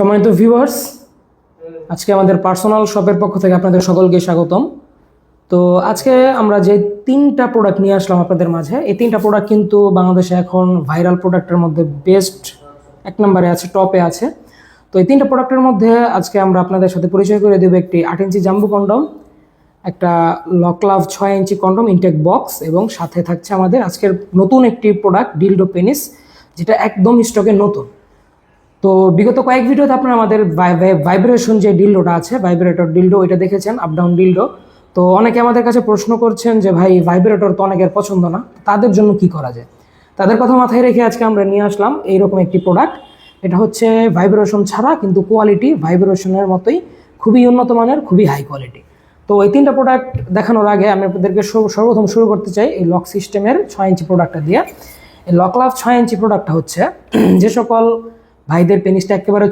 সম্মানিত ভিউয়ার্স, আজকে আমাদের পার্সোনাল শপের পক্ষ থেকে আপনাদের সকলকে স্বাগতম। তো আজকে আমরা যে তিনটা প্রোডাক্ট নিয়ে আসলাম আপনাদের মাঝে, এই তিনটা প্রোডাক্ট কিন্তু বাংলাদেশে এখন ভাইরাল প্রোডাক্টের মধ্যে বেস্ট এক নম্বরে আছে, টপে আছে। তো এই তিনটা প্রোডাক্টের মধ্যে আজকে আমরা আপনাদের সাথে পরিচয় করে দেবো একটি 8 ইঞ্চি জাম্বো কন্ডম, একটা লকলাভ 6 ইঞ্চি কন্ডম ইনটেক বক্স, এবং সাথে থাকছে আমাদের আজকের নতুন একটি প্রোডাক্ট ডিলডো পেনিস, যেটা একদম স্টকে নতুন। তো বিগত কয়েক ভিডিওতে আপনারা আমাদের ভাইব্রেশন যে ডিলডোটা আছে, ভাইব্রেটর ডিলডো, এটা দেখেছেন, আপ ডাউন ডিলডো। তো অনেকে আমাদের কাছে প্রশ্ন করছেন যে ভাই ভাইব্রেটর তো অনেকের পছন্দ না, তাদের জন্য কি করা যায়। তাদের কথা মাথায় রেখে আজকে আমরা নিয়ে আসলাম এইরকম একটি প্রোডাক্ট। এটা হচ্ছে ভাইব্রেশন ছাড়া, কিন্তু কোয়ালিটি ভাইব্রেশনের মতোই খুবই উন্নত মানের, খুবই হাই কোয়ালিটি। তো এই তিনটা প্রোডাক্ট দেখানোর আগে আমি আপনাদেরকে সর্বপ্রথম শুরু করতে চাই এই লক সিস্টেমের 6 ইঞ্চি প্রোডাক্টটা দিয়ে। এই লকলাভ 6 ইঞ্চি প্রোডাক্টটা হচ্ছে যে সকল ভাইদের পেনিসটা একেবারে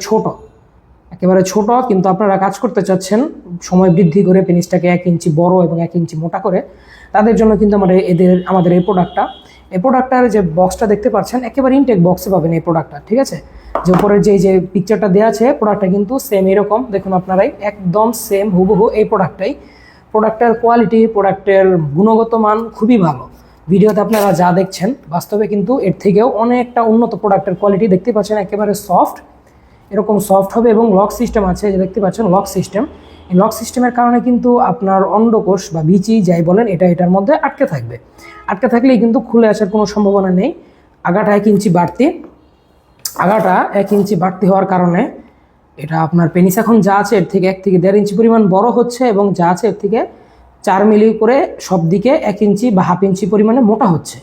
ছোট, কিন্তু আপনারা কাজ করতে চাচ্ছেন সময় বৃদ্ধি করে পেনিসটাকে 1 ইঞ্চি বড় এবং 1 ইঞ্চি মোটা করে, তাদের জন্য কিন্তু আমাদের এই প্রোডাক্টটার যে বক্সটা দেখতে পাচ্ছেন, একেবারে ইনটেক বক্সে পাবেন এই প্রোডাক্টটা। ঠিক আছে, যে উপরের যে পিকচারটা দেওয়া আছে, প্রোডাক্টটা কিন্তু সেম এরকম, দেখুন আপনারাই, একদম সেম হুবহু এই প্রোডাক্টের কোয়ালিটি, প্রোডাক্টের গুণগত মান খুবই ভালো। ভিডিওতে আপনারা যা দেখছেন, বাস্তবে কিন্তু এর থেকেও অনেকটা উন্নত প্রোডাক্টের কোয়ালিটি দেখতে পাচ্ছেন। একেবারে সফট, এরকম সফট হবে, এবং লক সিস্টেম আছে, যে দেখতে পাচ্ছেন লক সিস্টেম। এই লক সিস্টেমের কারণে কিন্তু আপনার অন্ডকোষ বা বিচি যাই বলেন, এটার মধ্যে আটকে থাকলেই কিন্তু খুলে আসার কোনো সম্ভাবনা নেই। আগাটা 1 ইঞ্চি বাড়তি হওয়ার কারণে এটা আপনার পেনিস এখন যা আছে এর থেকে 1 থেকে 1.5 ইঞ্চি পরিমাণ বড় হচ্ছে, এবং যা আছে এর থেকে 4 মিলি করে সব দিকে 1 ইঞ্চি বা হাফ ইঞ্চি পরিমাণে মোটা হচ্ছে।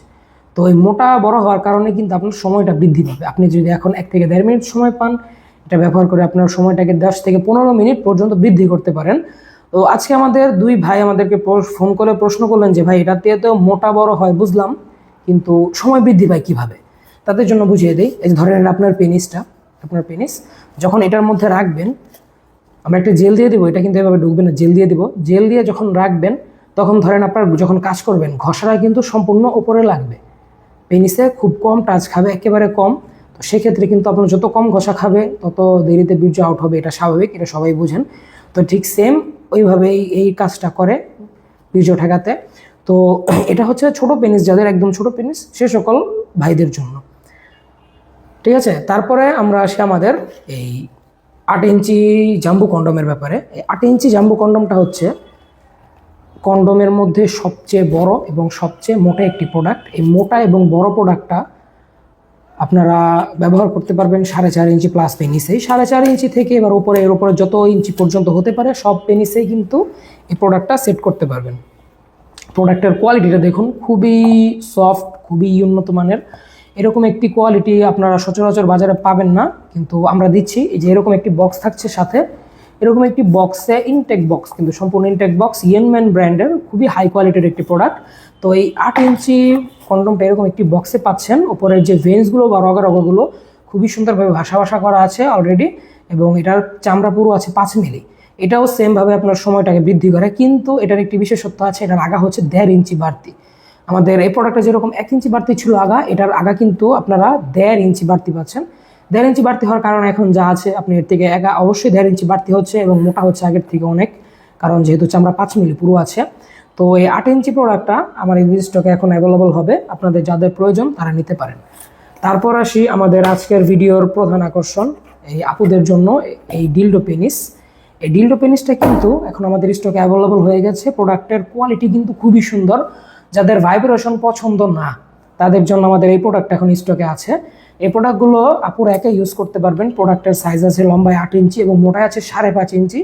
তো এই মোটা বড় হওয়ার কারণে কিন্তু আপনার সময়টা বৃদ্ধি পাবে। আপনি যদি এখন 1 থেকে 1.5 মিনিট সময় পান, এটা ব্যবহার করে আপনার সময়টাকে 10 থেকে 15 মিনিট পর্যন্ত বৃদ্ধি করতে পারেন। তো আজকে আমাদের দুই ভাই আমাদেরকে ফোন করে প্রশ্ন করলেন যে ভাই, এটাতে তো মোটা বড় হয় বুঝলাম, কিন্তু সময় বৃদ্ধি পায় কীভাবে। তাদের জন্য বুঝিয়ে দিই। এই যে ধরেন আপনার পেনিস যখন এটার মধ্যে রাখবেন, আমরা একটা জেল দিয়ে দেবো, এটা কিন্তু এভাবে ঢুকবে না, জেল দিয়ে দেবো। জেল দিয়ে যখন রাখবেন, তখন ধরেন আপনার যখন কাজ করবেন, ঘষাটা কিন্তু সম্পূর্ণ ওপরে লাগবে, পেনিসে খুব কম টাচ খাবে, একেবারে কম। তো সেক্ষেত্রে কিন্তু আপনার যত কম ঘষা খাবে, তত দেরিতে বীর্য আউট হবে, এটা স্বাভাবিক, এটা সবাই বুঝেন। তো ঠিক সেম ওইভাবেই এই কাজটা করে বীর্য ঠেকাতে। তো এটা হচ্ছে ছোট পেনিস, যাদের একদম ছোট পেনিস, সে সকল ভাইদের জন্য। ঠিক আছে, তারপরে আমরা আসি আমাদের এই 8 ইঞ্চি জাম্বো কন্ডমের ব্যাপারে। এই 8 ইঞ্চি জাম্বো কন্ডমটা হচ্ছে কন্ডমের মধ্যে সবচেয়ে বড় এবং সবচেয়ে মোটা একটি প্রোডাক্ট। এই মোটা এবং বড় প্রোডাক্টটা আপনারা ব্যবহার করতে পারবেন 4.5 ইঞ্চি প্লাস পেনিসেই। 4.5 ইঞ্চি থেকে এবার এর উপরে যত ইঞ্চি পর্যন্ত হতে পারে, সব পেনিসেই কিন্তু এই প্রোডাক্টটা সেট করতে পারবেন। প্রোডাক্টের কোয়ালিটিটা দেখুন, খুবই সফট, খুবই উন্নত মানের। এরকম একটি কোয়ালিটি আপনারা সচরাচর বাজারে পাবেন না, কিন্তু আমরা দিচ্ছি। এই যে এরকম একটি বক্স থাকছে সাথে, এরকম একটি বক্সে ইনটেক বক্স, কিন্তু সম্পূর্ণ ইনটেক বক্স, ইয়েনম্যান ব্র্যান্ডের খুবই হাই কোয়ালিটির একটি প্রোডাক্ট। তো এই 8 ইঞ্চি কন্ডমটা এরকম একটি বক্সে পাচ্ছেন। ওপরের যে ভেন্সগুলো বা রগারগুলো খুবই সুন্দরভাবে ভাষা করা আছে অলরেডি, এবং এটার চামড়া পুরো আছে 5 মিলি। এটাও সেমভাবে আপনার সময়টাকে বৃদ্ধি করে, কিন্তু এটার একটি বিশেষত্ব আছে, এটার আগা হচ্ছে 1.5 ইঞ্চি বাড়তি। আমাদের এই প্রোডাক্টটা যেরকম 1 ইঞ্চি বাড়তি ছিল আগা, এটার আগা কিন্তু আপনারা 1.5 ইঞ্চি বাড়তি পাচ্ছেন। 1.5 ইঞ্চি বাড়তি হওয়ার কারণে এখন যা আছে, আপনি এর থেকে অবশ্যই 1.5 ইঞ্চি বাড়তি হচ্ছে, এবং মোটা হচ্ছে আগের থেকে অনেক, কারণ যেহেতু চামড়া 5 মিলি পুরো আছে। তো এই 8 ইঞ্চি প্রোডাক্টটা আমার এই স্টকে এখন অ্যাভেলেবল হবে, আপনাদের যাদের প্রয়োজন তারা নিতে পারেন। তারপর আসি আমাদের আজকের ভিডিওর প্রধান আকর্ষণ, এই আপুদের জন্য এই ডিলডো পেনিস। এই ডিলডো পেনিসটা কিন্তু এখন আমাদের স্টকে অ্যাভেলেবল হয়ে গেছে। প্রোডাক্টের কোয়ালিটি কিন্তু খুবই সুন্দর। যাদের ভাইব্রেশন পছন্দ না, তাদের জন্য আমাদের এই প্রোডাক্ট এখন স্টকে আছে। এই প্রোডাক্টগুলো আপুরা একা ইউজ করতে পারবেন। প্রোডাক্টের সাইজ আছে লম্বায় 8 ইঞ্চি এবং মোটায় আছে 5.5 ইঞ্চি।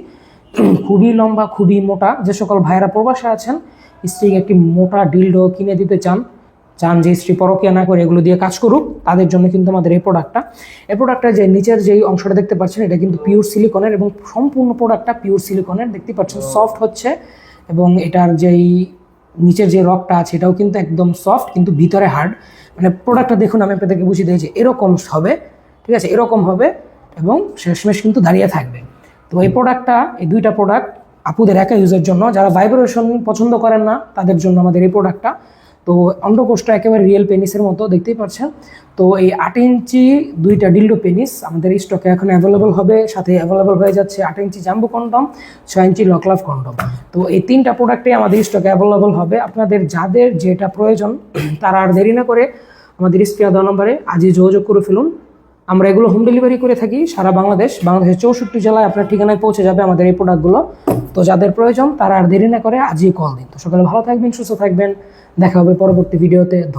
খুবই লম্বা, খুবই মোটা। যে সকল ভাইয়েরা প্রবাসে আছেন, স্ত্রীকে একটি মোটা ডিলডো কিনে দিতে চান যে স্ত্রী পরকীয়া না করে এগুলো দিয়ে কাজ করুক, তাদের জন্য কিন্তু আমাদের এই প্রোডাক্টটা যে নিচের যেই অংশটা দেখতে পাচ্ছেন, এটা কিন্তু পিওর সিলিকনের, এবং সম্পূর্ণ প্রোডাক্টটা পিওর সিলিকনের। দেখতে পাচ্ছেন সফট হচ্ছে, এবং এটার যেই নিচের যে রকটা আছে, এটাও কিন্তু একদম সফট, কিন্তু ভিতরে হার্ড। মানে প্রোডাক্টটা দেখুন, আমি আপনাদেরকে বুঝিয়ে দিয়েছি, এরকম হবে। ঠিক আছে, এরকম হবে, এবং শেষমেশ কিন্তু দাঁড়িয়ে থাকবে। তো এই দুইটা প্রোডাক্ট আপুদের একা ইউজের জন্য। যারা ভাইব্রেশন পছন্দ করেন না, তাদের জন্য আমাদের এই প্রোডাক্টটা। তো অন্ডকোষটা একেবারে রিয়েল পেনিসের মতো দেখতেই পাচ্ছেন। তো এই 8 ইঞ্চি 2টা ডিল্ডো পেনিস আমাদের স্টকে এখন অ্যাভেলেবল হবে, সাথে অ্যাভেলেবল হয়ে যাচ্ছে 8 ইঞ্চি জাম্বো কন্ডম, 6 ইঞ্চি লকলাভ কন্ডম। তো এই 3টা প্রোডাক্টই আমাদের স্টকে অ্যাভেলেবল হবে। আপনাদের যাদের যেটা প্রয়োজন তারা আর দেরি না করে আমাদের স্ক্রিনে দেওয়া নম্বরে আজই যোগাযোগ করে ফেলুন। আমরা এগুলো হোম ডেলিভারি করে থাকি সারা বাংলাদেশের 64 জেলায় আপনার ঠিকানায় পৌঁছে যাবে আমাদের এই প্রোডাক্টগুলো। তো যাদের প্রয়োজন তারা আর দেরি না করে আজই কল দিন। তো সকালে ভালো থাকবেন, সুস্থ থাকবেন, দেখা হবে পরবর্তী ভিডিওতে।